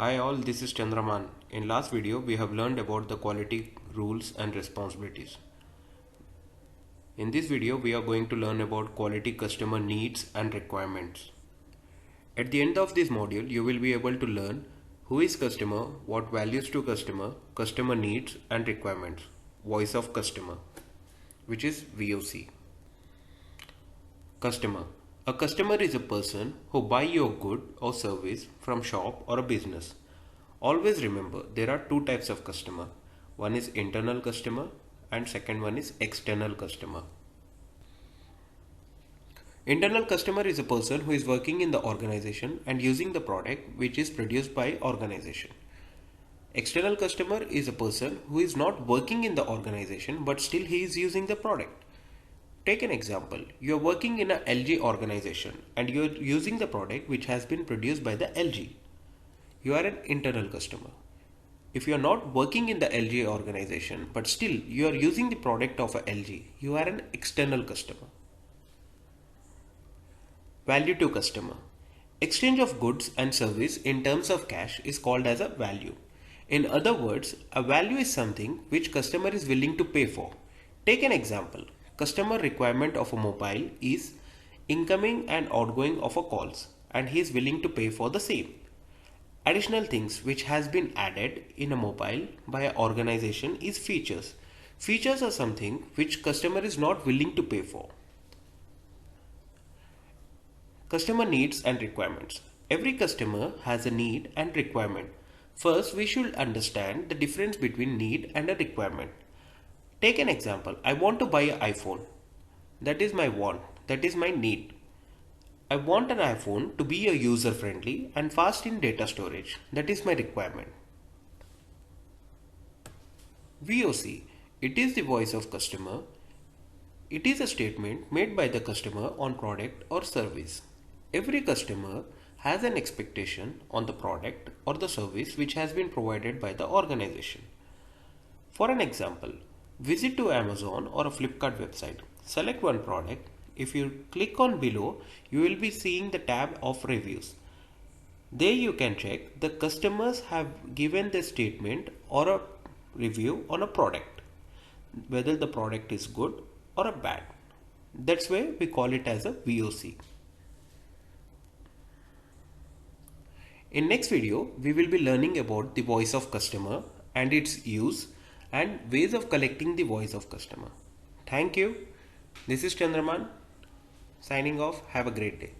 Hi all, this is Chandraman. In last video, we have learned about the quality rules and responsibilities. In this video, we are going to learn about quality customer needs and requirements. At the end of this module, you will be able to learn who is customer, what values to customer, customer needs and requirements, voice of customer, which is VOC. Customer. A customer is a person who buy your good or service from shop or a business. Always remember there are two types of customer. One is internal customer and second one is external customer. Internal customer is a person who is working in the organization and using the product which is produced by organization. External customer is a person who is not working in the organization but still he is using the product. Take an example. You are working in a LG organization and you are using the product which has been produced by the LG. You are an internal customer. If you are not working in the LG organization but still you are using the product of a LG, you are an external customer. Value to customer. Exchange of goods and service in terms of cash is called as a value. In other words, a value is something which customer is willing to pay for. Take an example. Customer requirement of a mobile is incoming and outgoing of a calls and he is willing to pay for the same. Additional things which has been added in a mobile by an organization is features. Features are something which customer is not willing to pay for. Customer needs and requirements. Every customer has a need and requirement. First, we should understand the difference between need and a requirement. Take an example. I want to buy an iPhone. That is my want. That is my need. I want an iPhone to be a user friendly and fast in data storage. That is my requirement. VOC. It is the voice of customer. It is a statement made by the customer on product or service. Every customer has an expectation on the product or the service which has been provided by the organization. For an example, visit to Amazon or a Flipkart website. Select one product. If you click on below, you will be seeing the tab of reviews. There you can check the customers have given the statement or a review on a product, whether the product is good or a bad. That's why we call it as a VOC. In next video, we will be learning about the voice of customer and its use and ways of collecting the voice of customer. Thank you. This is Chandraman signing off. Have a great day.